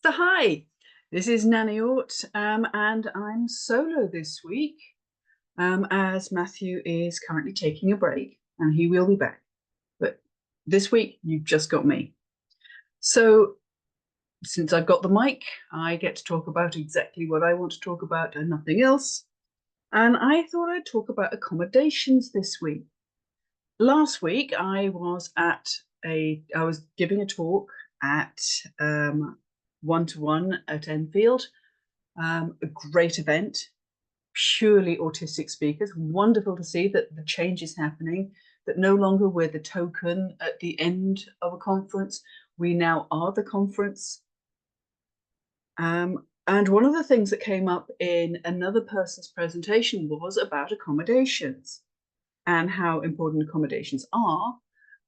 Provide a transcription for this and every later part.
So hi, this is Nanny Aut, and I'm solo this week as Matthew is currently taking a break and he will be back. But this week you've just got me. So since I've got the mic, I get to talk about exactly what I want to talk about and nothing else. And I thought I'd talk about accommodations this week. Last week I was giving a talk at one-to-one at Enfield. A great event, purely autistic speakers. Wonderful to see that the change is happening, that no longer we're the token at the end of a conference. We now are the conference. And one of the things that came up in another person's presentation was about accommodations and how important accommodations are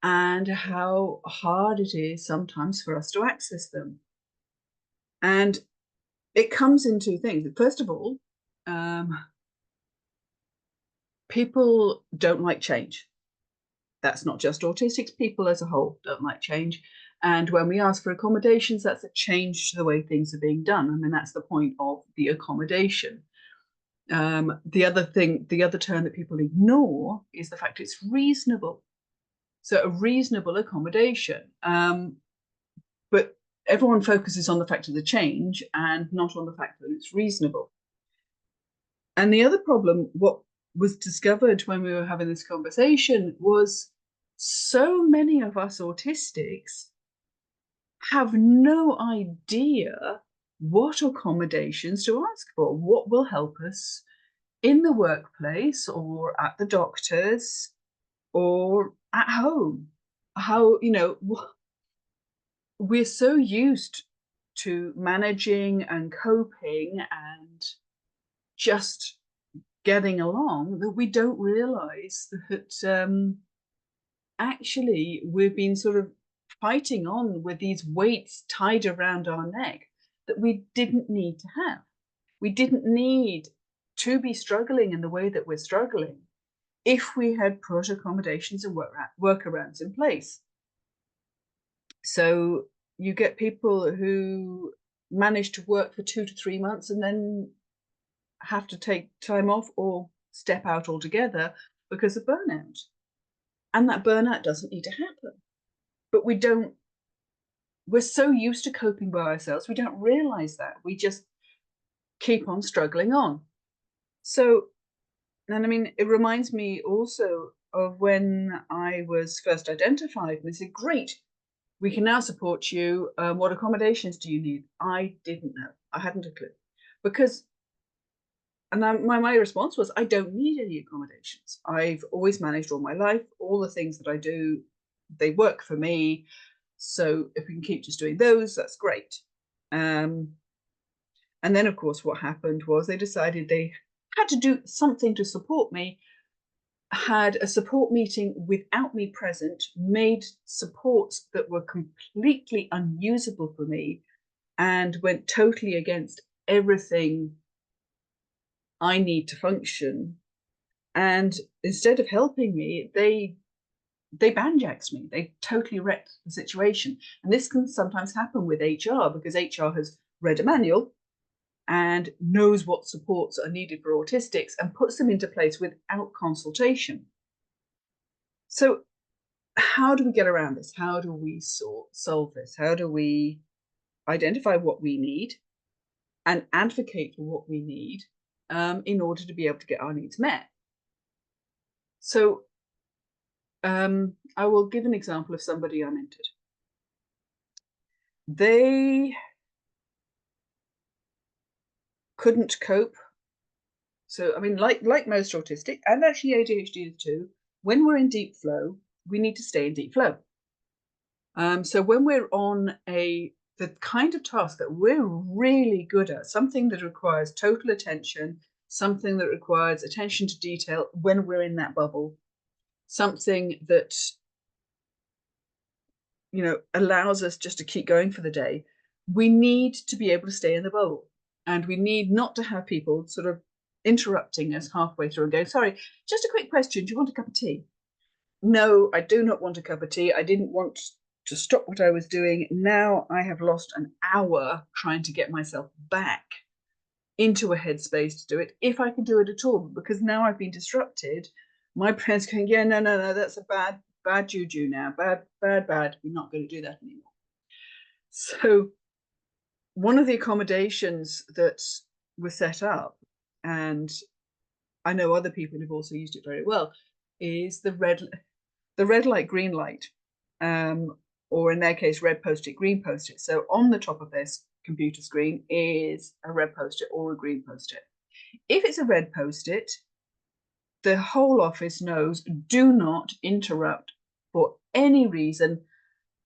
and how hard it is sometimes for us to access them. And it comes in two things. First of all, people don't like change. That's not just autistics, people as a whole don't like change. And when we ask for accommodations, that's a change to the way things are being done. I mean, that's the point of the accommodation. The other term that people ignore is the fact it's reasonable. So a reasonable accommodation. But everyone focuses on the fact of the change and not on the fact that it's reasonable. And the other problem, what was discovered when we were having this conversation, was so many of us autistics have no idea what accommodations to ask for, what will help us in the workplace or at the doctor's or at home. How, we're so used to managing and coping and just getting along that we don't realize that actually we've been sort of fighting on with these weights tied around our neck that we didn't need to have. We didn't need to be struggling in the way that we're struggling if we had put accommodations and workarounds in place. So you get people who manage to work for 2 to 3 months and then have to take time off or step out altogether because of burnout. And that burnout doesn't need to happen. But we're so used to coping by ourselves, we don't realize that. We just keep on struggling on. So, and I mean, it reminds me also of when I was first identified, and they said, great, we can now support you. What accommodations do you need? I didn't know. I hadn't a clue. Because and my response was, I don't need any accommodations. I've always managed all my life. All the things that I do, they work for me. So if we can keep just doing those, that's great. And then, of course, what happened was they decided they had to do something to support me, had a support meeting without me present, made supports that were completely unusable for me, and went totally against everything I need to function. And instead of helping me, they banjaxed me. They totally wrecked the situation. And this can sometimes happen with HR because HR has read a manual and knows what supports are needed for autistics and puts them into place without consultation. So how do we get around this? How do we solve this? How do we identify what we need and advocate for what we need in order to be able to get our needs met? So I will give an example of somebody I mentored. They couldn't cope. So, I mean, like most autistic, and actually ADHD too, when we're in deep flow, we need to stay in deep flow. So when we're on the kind of task that we're really good at, something that requires total attention, something that requires attention to detail when we're in that bubble, something that allows us just to keep going for the day, we need to be able to stay in the bubble. And we need not to have people sort of interrupting us halfway through and going, sorry, just a quick question. Do you want a cup of tea? No, I do not want a cup of tea. I didn't want to stop what I was doing. Now I have lost an hour trying to get myself back into a headspace to do it, if I can do it at all, because now I've been disrupted. My brain's going, yeah, no, that's a bad juju now, bad. We're not going to do that anymore. So one of the accommodations that was set up, and I know other people who've also used it very well, is the red light, green light, or in their case, red post-it, green post-it. So on the top of their computer screen is a red post-it or a green post-it. If it's a red post-it, the whole office knows, do not interrupt for any reason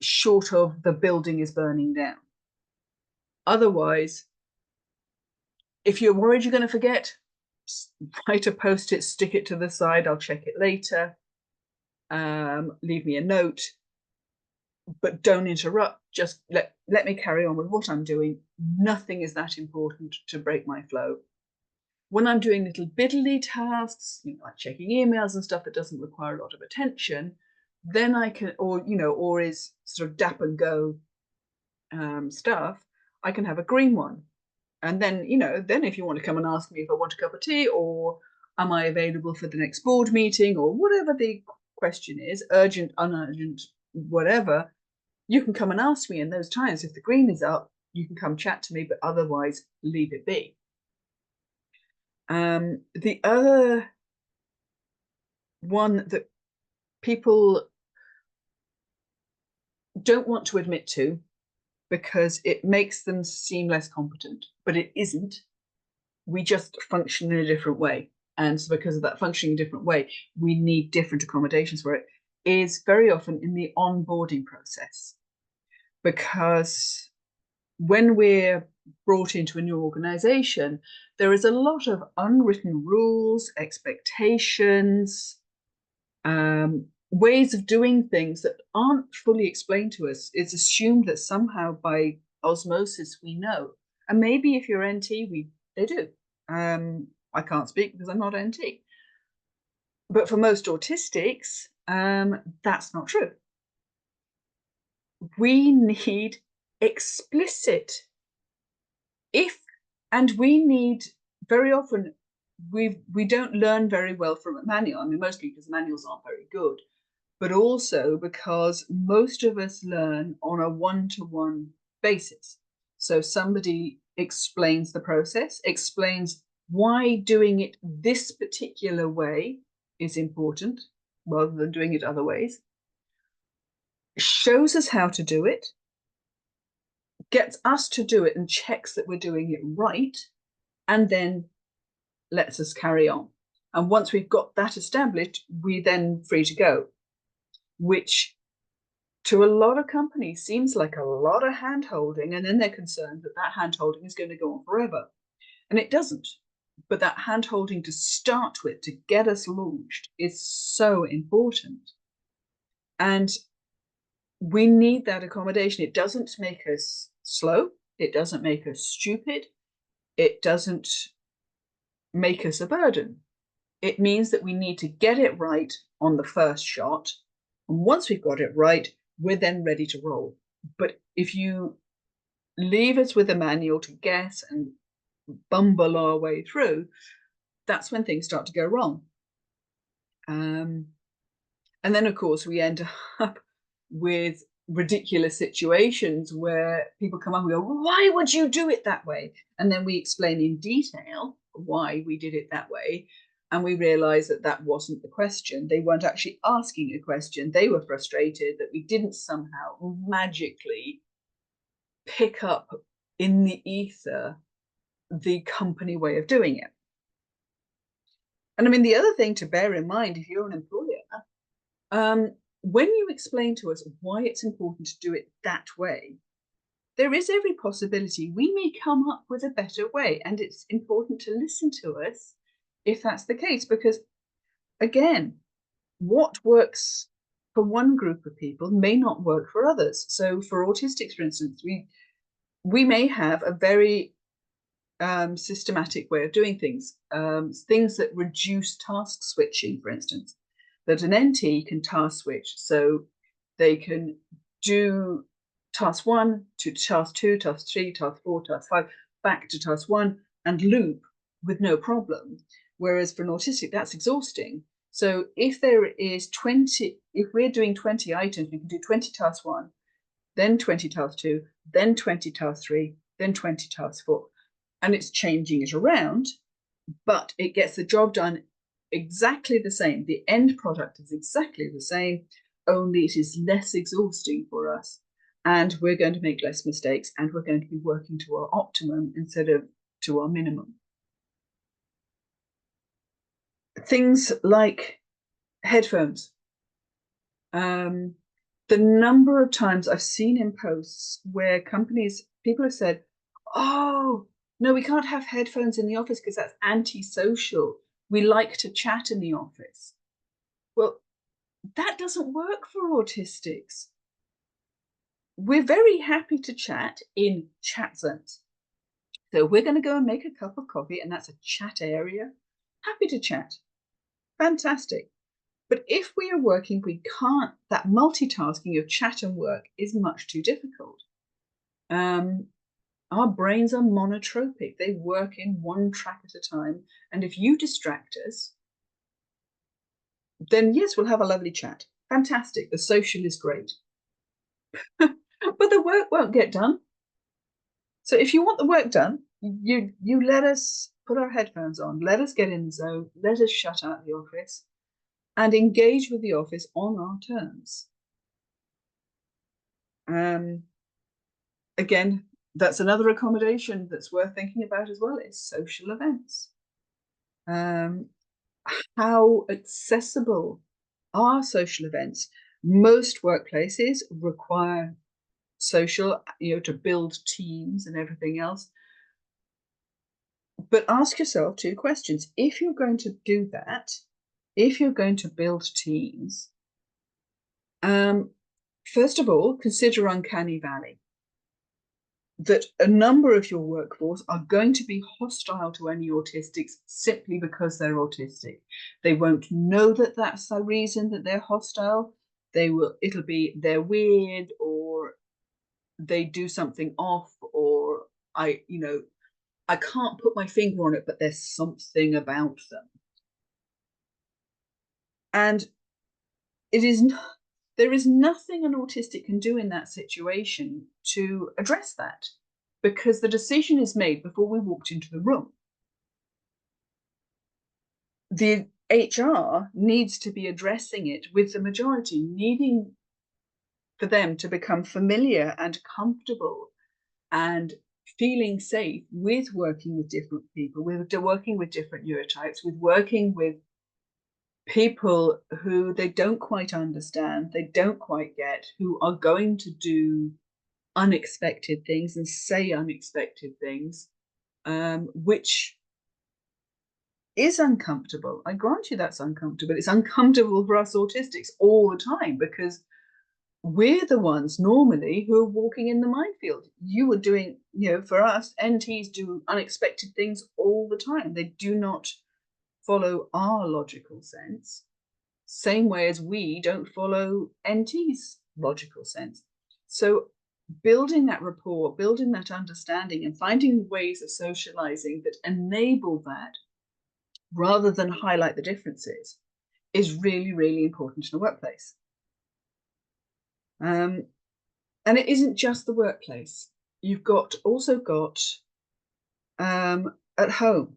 short of the building is burning down. Otherwise, if you're worried you're going to forget, write a post-it, stick it to the side, I'll check it later. Leave me a note, but don't interrupt. Just let me carry on with what I'm doing. Nothing is that important to break my flow. When I'm doing little biddly tasks, like checking emails and stuff that doesn't require a lot of attention, then I can, or is sort of dap and go stuff, I can have a green one. And then, then if you want to come and ask me if I want a cup of tea, or am I available for the next board meeting, or whatever the question is, urgent, unurgent, whatever, you can come and ask me in those times. If the green is up, you can come chat to me, but otherwise leave it be. The other one that people don't want to admit to because it makes them seem less competent, but it isn't. We just function in a different way. And so because of that functioning different way, we need different accommodations for it, is very often in the onboarding process. Because when we're brought into a new organization, there is a lot of unwritten rules, expectations, ways of doing things that aren't fully explained to us. It's assumed that somehow by osmosis we know. And maybe if you're NT, they do. I can't speak because I'm not NT. But for most autistics, that's not true. We need explicit, and we need, very often, we don't learn very well from a manual. I mean, mostly because manuals aren't very good, but also because most of us learn on a one-to-one basis. So somebody explains the process, explains why doing it this particular way is important rather than doing it other ways, shows us how to do it, gets us to do it and checks that we're doing it right, and then lets us carry on. And once we've got that established, we're then free to go, which to a lot of companies seems like a lot of hand-holding, and then they're concerned that that hand-holding is going to go on forever. And it doesn't. But that hand-holding to start with, to get us launched, is so important. And we need that accommodation. It doesn't make us slow. It doesn't make us stupid. It doesn't make us a burden. It means that we need to get it right on the first shot. And once we've got it right, we're then ready to roll. But if you leave us with a manual to guess and bumble our way through, that's when things start to go wrong. And then, of course, we end up with ridiculous situations where people come up and go, why would you do it that way? And then we explain in detail why we did it that way. And we realize that that wasn't the question. They weren't actually asking a question. They were frustrated that we didn't somehow magically pick up in the ether the company way of doing it. And I mean, the other thing to bear in mind, if you're an employer, when you explain to us why it's important to do it that way, there is every possibility we may come up with a better way. And it's important to listen to us if that's the case, because again, what works for one group of people may not work for others. So for autistics, for instance, we may have a very systematic way of doing things, things that reduce task switching, for instance, that an NT can task switch. So they can do task 1 to task 2, task 3, task 4, task 5, back to task 1 and loop with no problem. Whereas for an autistic, that's exhausting. So if there is 20, if we're doing 20 items, we can do 20 task 1, then 20 task 2, then 20 task 3, then 20 task 4. And it's changing it around, but it gets the job done exactly the same. The end product is exactly the same, only it is less exhausting for us. And we're going to make less mistakes, and we're going to be working to our optimum instead of to our minimum. Things like headphones. The number of times I've seen in posts where people have said, oh, no, we can't have headphones in the office because that's antisocial. We like to chat in the office. Well, that doesn't work for autistics. We're very happy to chat in chat zones. So we're going to go and make a cup of coffee, and that's a chat area. Happy to chat. Fantastic. But if we are working, we can't, that multitasking of chat and work is much too difficult. Our brains are monotropic. They work in one track at a time. And if you distract us, then yes, we'll have a lovely chat. Fantastic. The social is great. But the work won't get done. So if you want the work done, you let us put our headphones on, let us get in the zone, let us shut out the office and engage with the office on our terms. Again, that's another accommodation that's worth thinking about as well, is social events. How accessible are social events? Most workplaces require social, to build teams and everything else. But ask yourself 2 questions. If you're going to do that, if you're going to build teams, first of all, consider uncanny valley. That a number of your workforce are going to be hostile to any autistics simply because they're autistic. They won't know that that's the reason that they're hostile. It'll be they're weird, or they do something off, or I can't put my finger on it, but there's something about them. And there is nothing an autistic can do in that situation to address that, because the decision is made before we walked into the room. The HR needs to be addressing it with the majority, needing for them to become familiar and comfortable and feeling safe with working with different people, with working with different neurotypes, with working with people who they don't quite understand, they don't quite get, who are going to do unexpected things and say unexpected things, which is uncomfortable. I grant you that's uncomfortable. It's uncomfortable for us autistics all the time, because we're the ones normally who are walking in the minefield. You are doing, for us, NTs do unexpected things all the time. They do not follow our logical sense, same way as we don't follow NT's logical sense. So building that rapport, building that understanding, and finding ways of socializing that enable that rather than highlight the differences is really, really important in a workplace. And it isn't just the workplace. You've also got at home.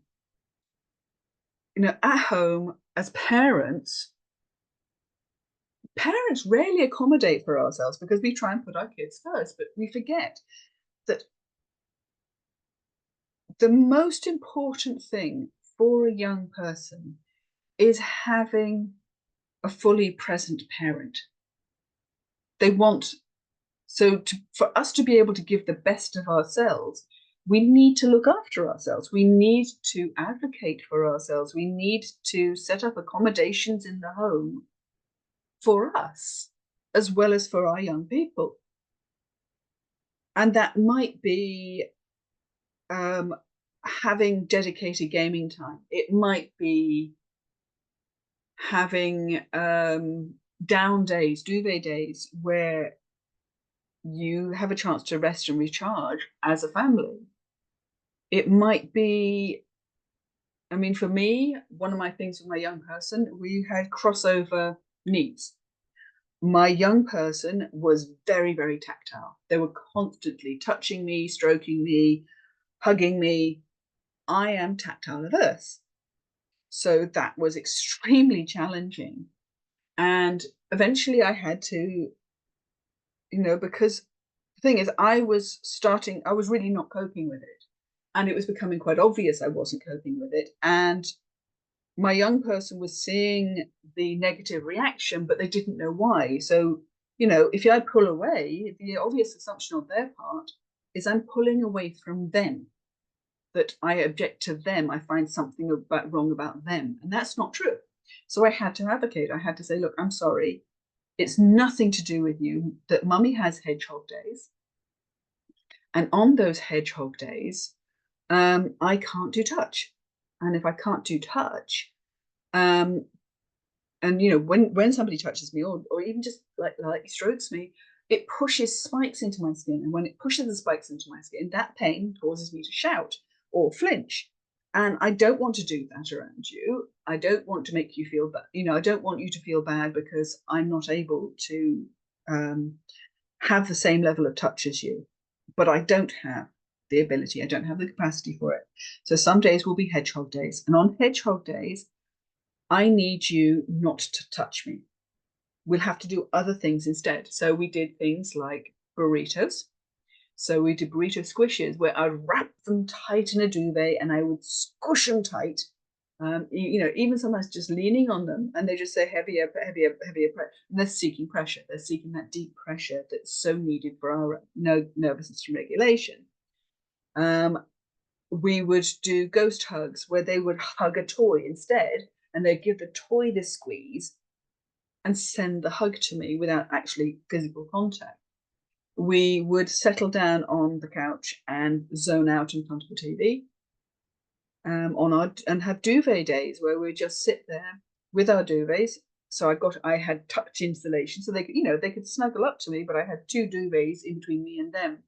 At home, as parents rarely accommodate for ourselves because we try and put our kids first, but we forget that the most important thing for a young person is having a fully present parent. For us to be able to give the best of ourselves, we need to look after ourselves. We need to advocate for ourselves. We need to set up accommodations in the home for us, as well as for our young people. And that might be having dedicated gaming time. It might be having down days, duvet days, where you have a chance to rest and recharge as a family. It might be, I mean, for me, one of my things with my young person, we had crossover needs. My young person was very, very tactile. They were constantly touching me, stroking me, hugging me. I am tactile averse. So that was extremely challenging. And eventually I had to, because the thing is, I was really not coping with it. And it was becoming quite obvious I wasn't coping with it. And my young person was seeing the negative reaction, but they didn't know why. So, if I pull away, the obvious assumption on their part is I'm pulling away from them, that I object to them, I find something wrong about them. And that's not true. So I had to advocate. I had to say, look, I'm sorry. It's nothing to do with you, that mummy has hedgehog days. And on those hedgehog days, I can't do touch. And if I can't do touch, and when somebody touches me or even just like strokes me, it pushes spikes into my skin. And when it pushes the spikes into my skin, that pain causes me to shout or flinch. And I don't want to do that around you. I don't want to make you feel bad. I don't want you to feel bad because I'm not able to have the same level of touch as you. But I don't have the ability. I don't have the capacity for it. So some days will be hedgehog days. And on hedgehog days, I need you not to touch me. We'll have to do other things instead. So we did things like burritos. So we did burrito squishes where I'd wrap them tight in a duvet and I would squish them tight. Even sometimes just leaning on them, and they just say heavier, heavier, heavier. And they're seeking pressure. They're seeking that deep pressure that's so needed for our nervous system regulation. We would do ghost hugs where they would hug a toy instead, and they'd give the toy the squeeze and send the hug to me without actually physical contact. We would settle down on the couch and zone out in front of the TV and have duvet days where we just sit there with our duvets. So I had tucked insulation, so they could snuggle up to me, but I had two duvets in between me and them,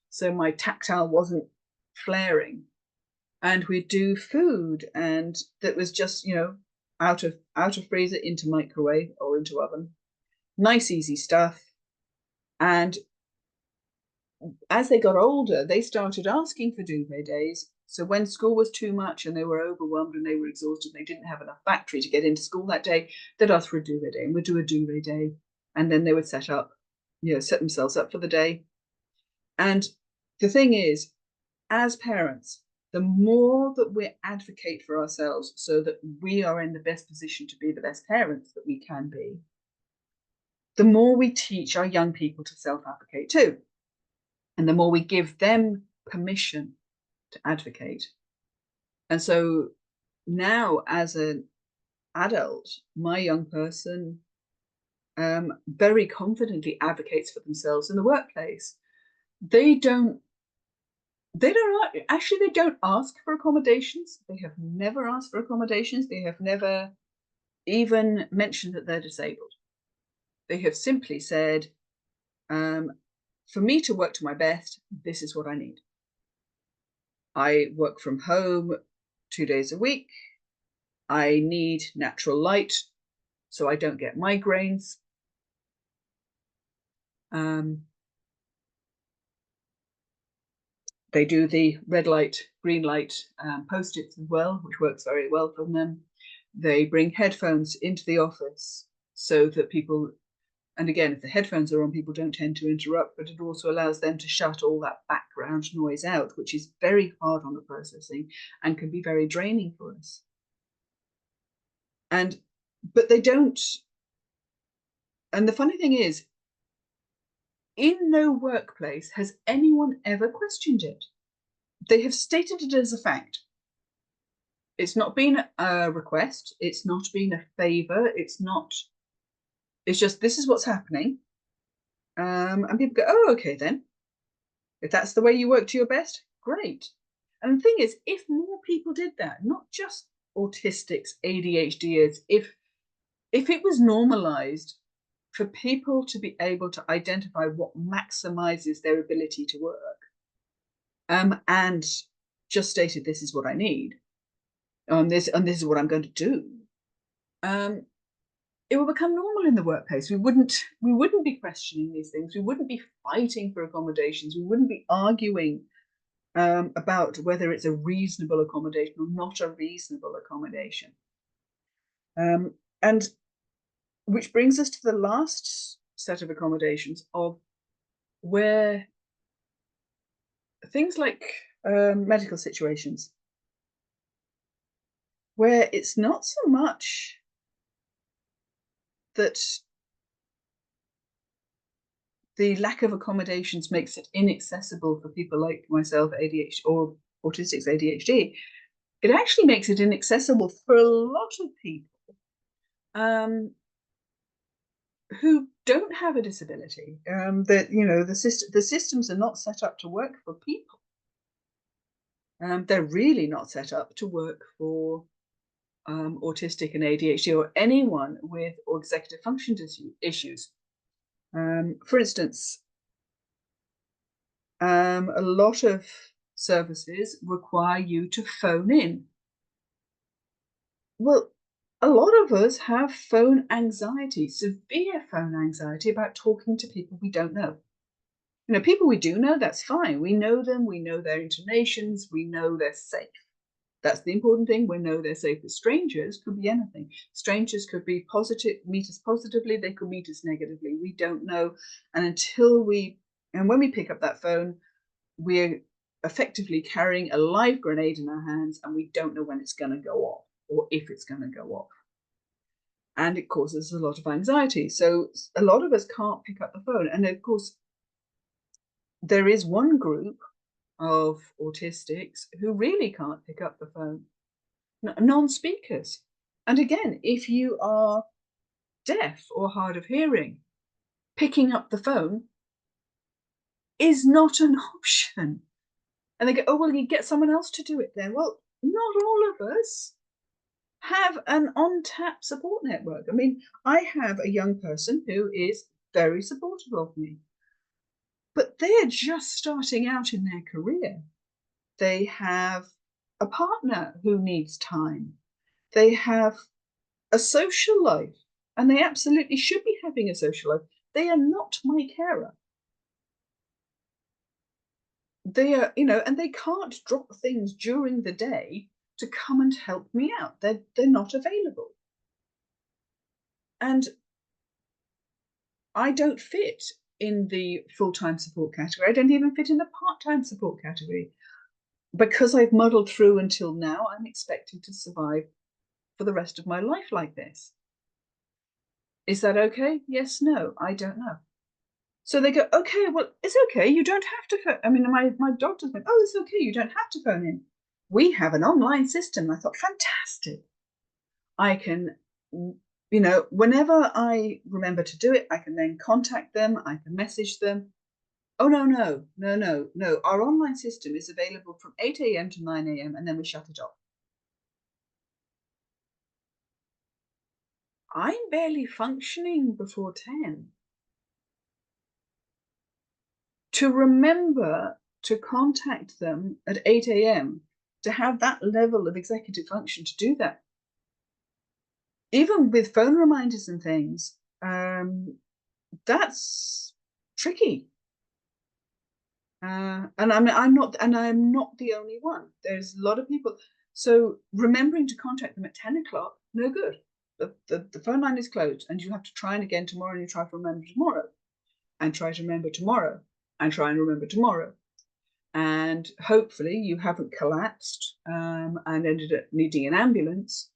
so my tactile wasn't flaring. And we'd do food, and that was just out of freezer into microwave or into oven. Nice, easy stuff. And as they got older, they started asking for duvet days. So when school was too much and they were overwhelmed and they were exhausted, and they didn't have enough battery to get into school that day, they'd ask for a duvet day, and we'd do a duvet day. And then they would set themselves up for the day. And the thing is, as parents, the more that we advocate for ourselves so that we are in the best position to be the best parents that we can be, the more we teach our young people to self-advocate too. And the more we give them permission to advocate. And so now, as an adult, my young person very confidently advocates for themselves in the workplace. They don't ask for accommodations. They have never asked for accommodations. They have never even mentioned that they're disabled. They have simply said, for me to work to my best, this is what I need. I work from home 2 days a week. I need natural light so I don't get migraines. They do the red light, green light post-its as well, which works very well for them. They bring headphones into the office so that people, and again, if the headphones are on, people don't tend to interrupt, but it also allows them to shut all that background noise out, which is very hard on the processing and can be very draining for us. But they don't. And the funny thing is, in no workplace has anyone ever questioned it. They have stated it as a fact. It's not been a request. It's not been a favor. It's just, this is what's happening. And people go, oh, okay, then. If that's the way you work to your best, great. And the thing is, if more people did that, not just autistics, ADHDers, if it was normalized for people to be able to identify what maximizes their ability to work, and just stated, this is what I need, and this is what I'm going to do, um, it will become normal in the workplace. We wouldn't be questioning these things. We wouldn't be fighting for accommodations. We wouldn't be arguing about whether it's a reasonable accommodation or not a reasonable accommodation. And which brings us to the last set of accommodations, of where things like medical situations, where it's not so much that the lack of accommodations makes it inaccessible for people like myself, ADHD, or autistics ADHD. It actually makes it inaccessible for a lot of people who don't have a disability. That the systems are not set up to work for people. They're really not set up to work for autistic and ADHD, or anyone with executive function issues. For instance, a lot of services require you to phone in. Well, a lot of us have phone anxiety, severe phone anxiety, about talking to people we don't know. People we do know, that's fine. We know them, we know their intonations, we know they're safe. That's the important thing. We know they're safe. With strangers, could be anything. Strangers could be positive, meet us positively, they could meet us negatively. We don't know. And when we pick up that phone, we're effectively carrying a live grenade in our hands, and we don't know when it's going to go off, or if it's going to go off. And it causes a lot of anxiety. So a lot of us can't pick up the phone. And of course, there is one group of autistics who really can't pick up the phone, non-speakers. And again, if you are deaf or hard of hearing, picking up the phone is not an option. And they go, oh, well, you get someone else to do it then. Well, not all of us have an on-tap support network. I mean, I have a young person who is very supportive of me, but they're just starting out in their career. They have a partner who needs time. They have a social life, and they absolutely should be having a social life. They are not my carer. They are, and they can't drop things during the day to come and help me out. They're not available. And I don't fit in the full-time support category. I don't even fit in the part-time support category. Because I've muddled through until now, I'm expecting to survive for the rest of my life like this. Is that okay? Yes, no, I don't know. So they go, okay, well, it's okay. You don't have to phone. I mean, my doctor's went, oh, it's okay. You don't have to phone in. We have an online system. I thought, fantastic. I can, whenever I remember to do it, I can then contact them. I can message them. Oh, no. Our online system is available from 8 a.m. to 9 a.m. and then we shut it off. I'm barely functioning before 10. To remember to contact them at 8 a.m., to have that level of executive function to do that, even with phone reminders and things, that's tricky. And I'm not the only one. There's a lot of people. So remembering to contact them at 10 o'clock, no good. The phone line is closed, and you have to try and again tomorrow, and you try to remember tomorrow, and try to remember tomorrow, and try and remember tomorrow. And hopefully you haven't collapsed and ended up needing an ambulance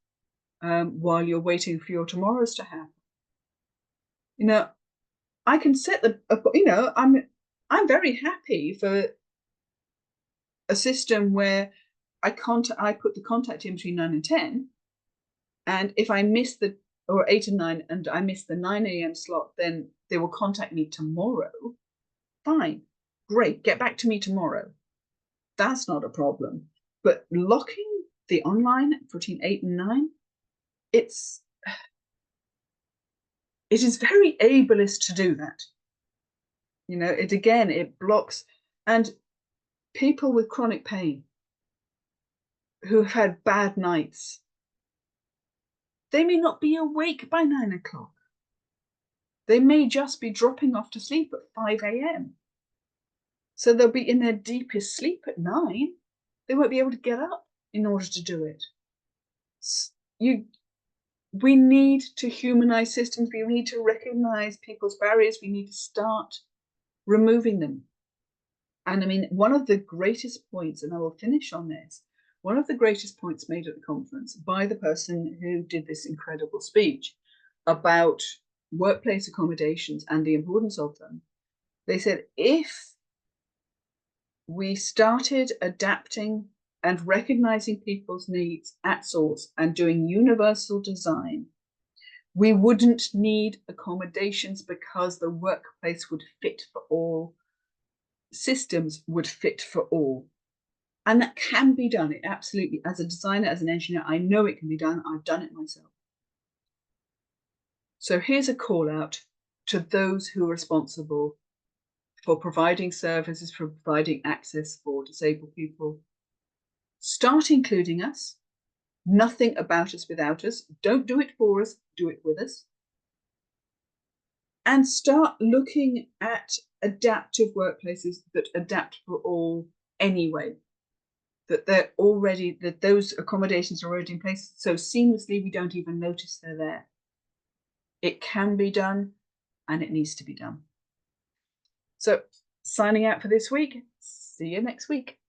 while you're waiting for your tomorrows to happen. I can set I'm very happy for a system where I put the contact in between 9 and 10, and if I miss or 8 and 9, and I miss the 9 a.m. slot, then they will contact me tomorrow. Fine, great, get back to me tomorrow. That's not a problem. But locking the online between 8 and 9, it's it is very ableist to do that. You know, it blocks, and people with chronic pain who have had bad nights, they may not be awake by 9 o'clock. They may just be dropping off to sleep at 5 a.m. So they'll be in their deepest sleep at 9. They won't be able to get up in order to do it. We need to humanize systems. We need to recognize people's barriers. We need to start removing them. And I mean, one of the greatest points, and I will finish on this, one of the greatest points made at the conference by the person who did this incredible speech about workplace accommodations and the importance of them, they said, if we started adapting and recognizing people's needs at source and doing universal design, we wouldn't need accommodations because the workplace would fit for all, systems would fit for all. And that can be done. It absolutely, as a designer, as an engineer, I know it can be done. I've done it myself. So here's a call out to those who are responsible for providing services, for providing access for disabled people. Start including us. Nothing about us without us. Don't do it for us, do it with us. And start looking at adaptive workplaces that adapt for all anyway. That those accommodations are already in place so seamlessly we don't even notice they're there. It can be done, and it needs to be done. So, signing out for this week. See you next week.